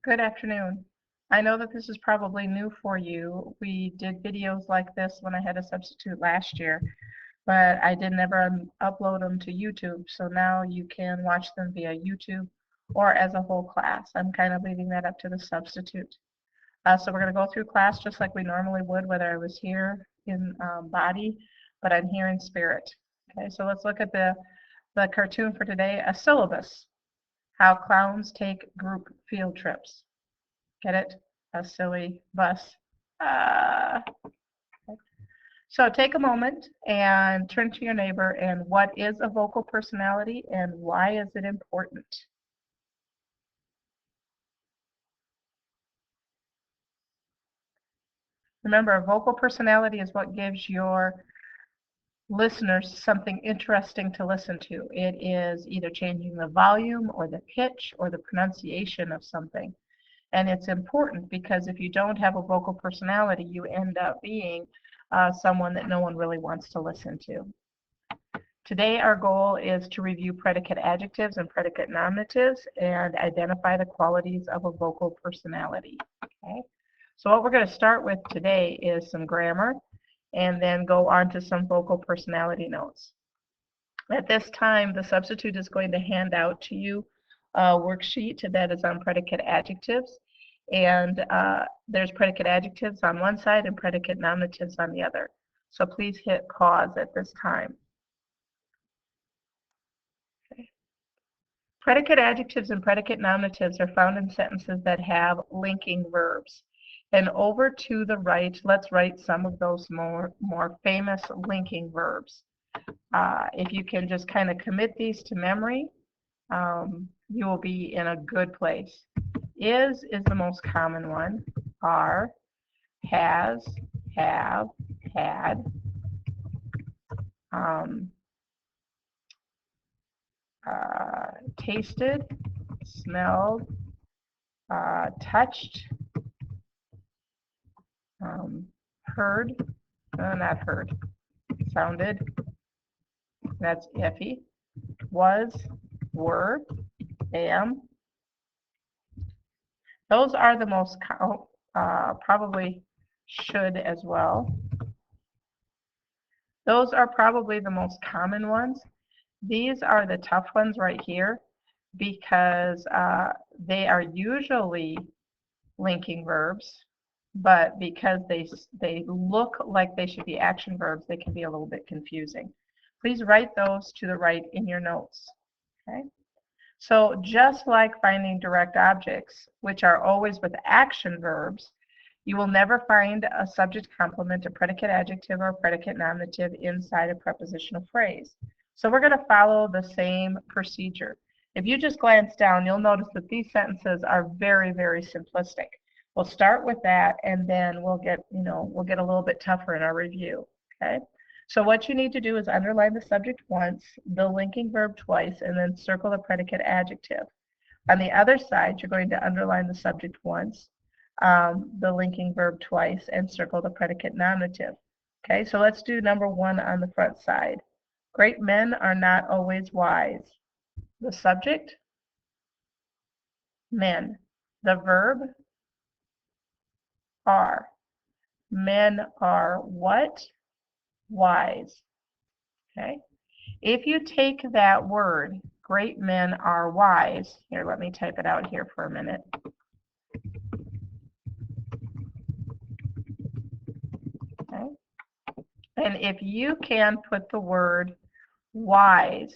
Good afternoon. I know that this is probably new for you. We did videos like this when I had a substitute last year, but I did never upload them to YouTube. So now you can watch them via YouTube or as a whole class. I'm kind of leaving that up to the substitute. So we're going to go through class just like we normally would, whether I was here in body, but I'm here in spirit. Okay, so let's look at the cartoon for today, a syllabus, how clowns take group field trips. Get it? A silly bus. Uh, so take a moment and turn to your neighbor and what is a vocal personality and why is it important? Remember, a vocal personality is what gives your listeners something interesting to listen to. It is either changing the volume or the pitch or the pronunciation of something. And it's important because if you don't have a vocal personality, you end up being someone that no one really wants to listen to. Today our goal is to review predicate adjectives and predicate nominatives and identify the qualities of a vocal personality. Okay? So what we're going to start with today is some grammar and then go on to some vocal personality notes. At this time, the substitute is going to hand out to you a worksheet that is on predicate adjectives. And there's predicate adjectives on one side and predicate nominatives on the other. So please hit pause at this time. Okay. Predicate adjectives and predicate nominatives are found in sentences that have linking verbs. And over to the right, let's write some of those more famous linking verbs. If you can just kind of commit these to memory, you will be in a good place. Is the most common one. Are, has, have, had. Tasted, smelled, touched, heard, not heard, sounded, that's iffy, was, were, am. Those are the most, probably should as well. Those are probably the most common ones. These are the tough ones right here because they are usually linking verbs, but because they look like they should be action verbs, they can be a little bit confusing. Please write those to the right in your notes. Okay? So just like finding direct objects, which are always with action verbs, you will never find a subject complement, a predicate adjective, or a predicate nominative inside a prepositional phrase. So we're going to follow the same procedure. If you just glance down, you'll notice that these sentences are very, very simplistic. We'll start with that, and then we'll get a little bit tougher in our review. Okay. So what you need to do is underline the subject once, the linking verb twice, and then circle the predicate adjective. On the other side, you're going to underline the subject once, the linking verb twice, and circle the predicate nominative. Okay, so let's do number one on the front side. Great men are not always wise. The subject, men. The verb, are. Men are what? Wise. Okay. If you take that word, great men are wise, here, let me type it out here for a minute. Okay. And if you can put the word wise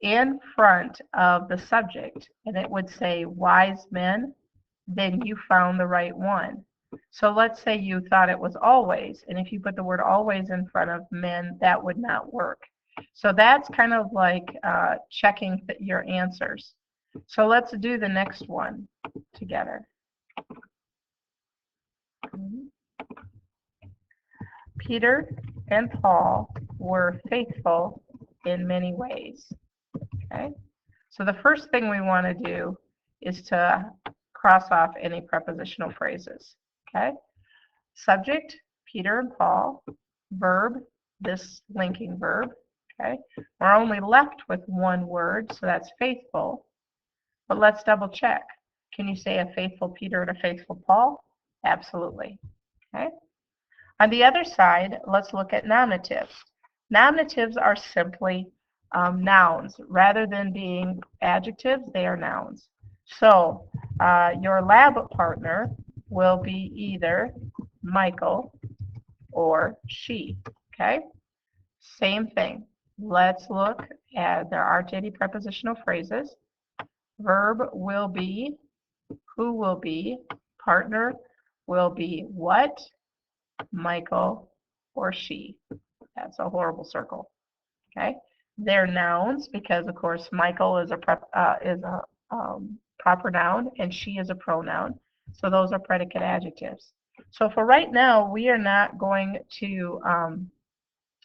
in front of the subject, and it would say wise men, then you found the right one. So let's say you thought it was always, and if you put the word always in front of men, that would not work. So that's kind of like checking your answers. So let's do the next one together. Peter and Paul were faithful in many ways. Okay? So the first thing we want to do is to cross off any prepositional phrases. Okay? Subject, Peter and Paul. Verb, this linking verb. Okay? We're only left with one word, so that's faithful. But let's double check. Can you say a faithful Peter and a faithful Paul? Absolutely. Okay. On the other side, let's look at nominatives. Nominatives are simply nouns. Rather than being adjectives, they are nouns. So your lab partner will be either Michael or she. Okay? Same thing. Let's look at, there aren't any prepositional phrases. Verb will be, who will be, partner will be what, Michael or she. That's a horrible circle. Okay? They're nouns because, of course, Michael is a proper noun and she is a pronoun. So those are predicate adjectives. So for right now, we are not going to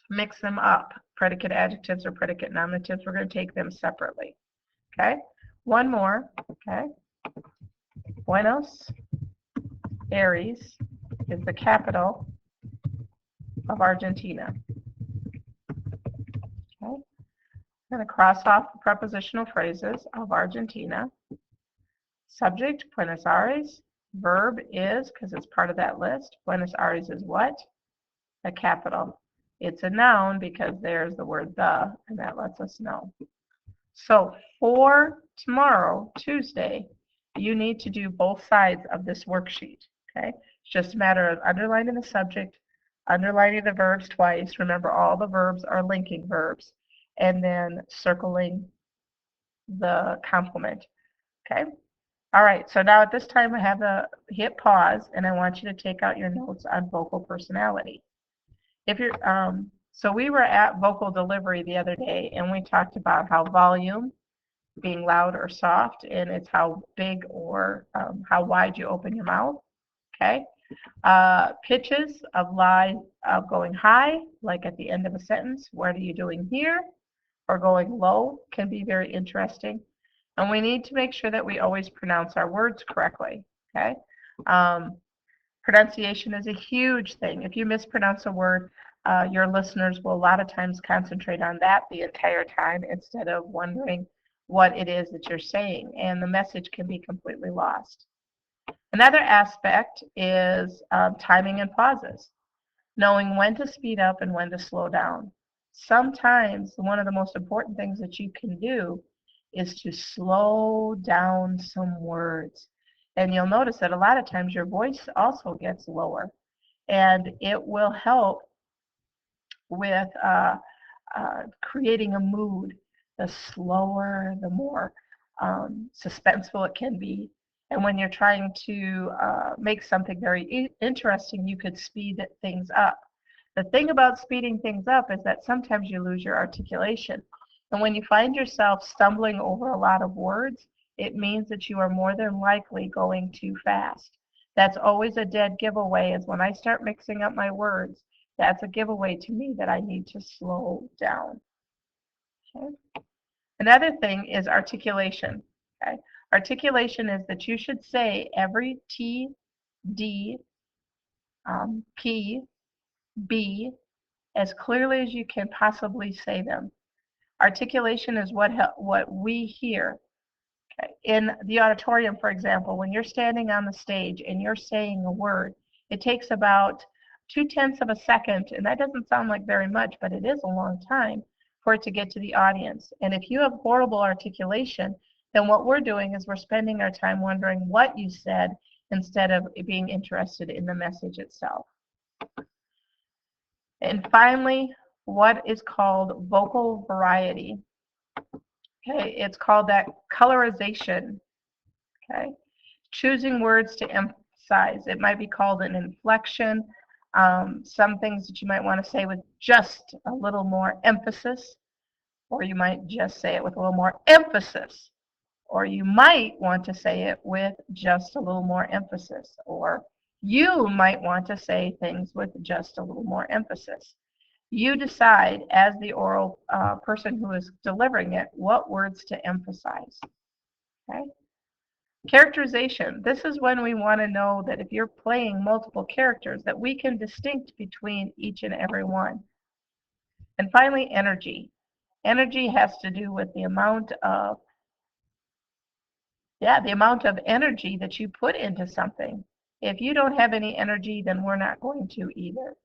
mix them up, predicate adjectives or predicate nominatives. We're going to take them separately. Okay? One more. Okay? Buenos Aires is the capital of Argentina. Okay? I'm going to cross off the prepositional phrases of Argentina. Subject, Buenos Aires. Verb is, because it's part of that list, Buenos Aires is what? The capital. It's a noun because there's the word the, and that lets us know. So for tomorrow, Tuesday, you need to do both sides of this worksheet. Okay? It's just a matter of underlining the subject, underlining the verbs twice. Remember, all the verbs are linking verbs. And then circling the complement. Okay? All right, so now at this time I have to hit pause and I want you to take out your notes on vocal personality. If you're, so we were at vocal delivery the other day and we talked about how volume, being loud or soft, and it's how big or how wide you open your mouth. Okay? Pitches of going high, like at the end of a sentence, what are you doing here? Or going low can be very interesting. And we need to make sure that we always pronounce our words correctly. Okay? Pronunciation is a huge thing. If you mispronounce a word, your listeners will a lot of times concentrate on that the entire time instead of wondering what it is that you're saying, and the message can be completely lost. Another aspect is timing and pauses, knowing when to speed up and when to slow down. Sometimes one of the most important things that you can do is to slow down some words. And you'll notice that a lot of times your voice also gets lower. And it will help with creating a mood. The slower, the more suspenseful it can be. And when you're trying to make something very interesting, you could speed things up. The thing about speeding things up is that sometimes you lose your articulation. And when you find yourself stumbling over a lot of words, it means that you are more than likely going too fast. That's always a dead giveaway, is when I start mixing up my words, that's a giveaway to me that I need to slow down. Okay? Another thing is articulation. Okay? Articulation is that you should say every T, D, P, B as clearly as you can possibly say them. Articulation is what we hear. Okay. In the auditorium, for example, when you're standing on the stage and you're saying a word, it takes about 0.2 of a second, and that doesn't sound like very much, but it is a long time for it to get to the audience. And if you have horrible articulation, then what we're doing is we're spending our time wondering what you said instead of being interested in the message itself. And finally, what is called vocal variety. Okay, it's called that colorization. Okay, choosing words to emphasize. It might be called an inflection. Some things that you might want to say with just a little more emphasis, or you might just say it with a little more emphasis, or you might want to say it with just a little more emphasis, or you might want to say things with just a little more emphasis. You decide, as the oral person who is delivering it, what words to emphasize. Okay? Characterization. This is when we want to know that if you're playing multiple characters, that we can distinct between each and every one. And finally, energy. Energy has to do with the amount of Yeah, the amount of energy that you put into something. If you don't have any energy, then we're not going to either.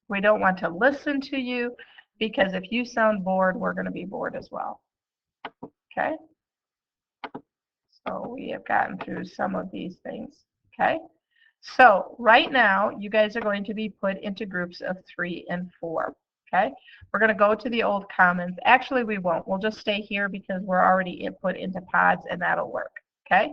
We don't want to listen to you because if you sound bored, we're going to be bored as well. Okay? So we have gotten through some of these things. Okay? So right now, you guys are going to be put into groups of 3 and 4. Okay? We're going to go to the old commons. Actually, we won't. We'll just stay here because we're already put into pods, and that'll work. Okay?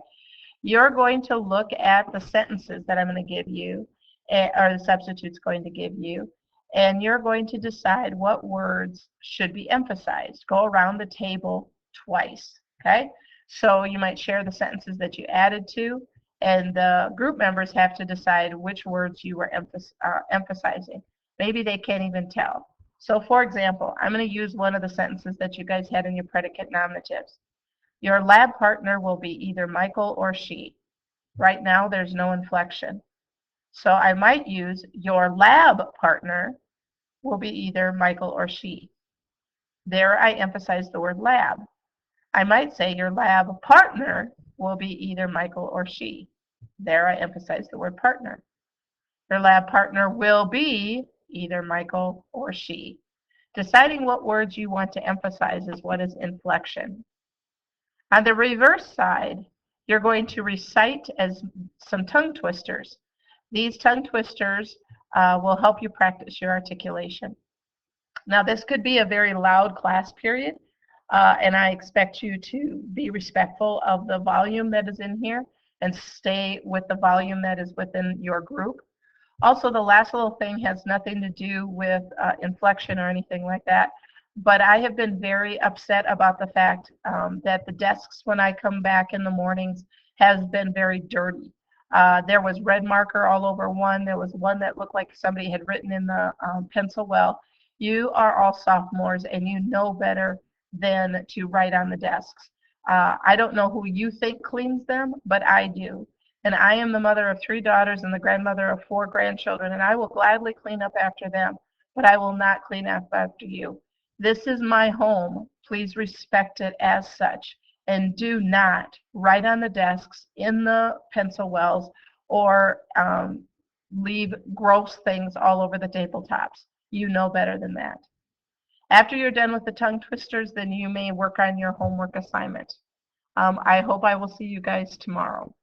You're going to look at the sentences that I'm going to give you, or the substitute's going to give you, and you're going to decide what words should be emphasized. Go around the table twice. Okay? So you might share the sentences that you added to, and the group members have to decide which words you were emphasizing. Maybe they can't even tell. So for example, I'm going to use one of the sentences that you guys had in your predicate nominatives. Your lab partner will be either Michael or she. Right now, there's no inflection. So I might use your lab partner will be either Michael or she. There I emphasize the word lab. I might say your lab partner will be either Michael or she. There I emphasize the word partner. Your lab partner will be either Michael or she. Deciding what words you want to emphasize is what is inflection. On the reverse side, you're going to recite as some tongue twisters. These tongue twisters will help you practice your articulation. Now, this could be a very loud class period, and I expect you to be respectful of the volume that is in here and stay with the volume that is within your group. Also, the last little thing has nothing to do with inflection or anything like that, but I have been very upset about the fact that the desks, when I come back in the mornings, has been very dirty. There was red marker all over one. There was one that looked like somebody had written in the pencil well. You are all sophomores, and you know better than to write on the desks. I don't know who you think cleans them, but I do. And I am the mother of 3 daughters and the grandmother of 4 grandchildren, and I will gladly clean up after them, but I will not clean up after you. This is my home. Please respect it as such. And do not write on the desks, in the pencil wells, or leave gross things all over the tabletops. You know better than that. After you're done with the tongue twisters, then you may work on your homework assignment. I hope I will see you guys tomorrow.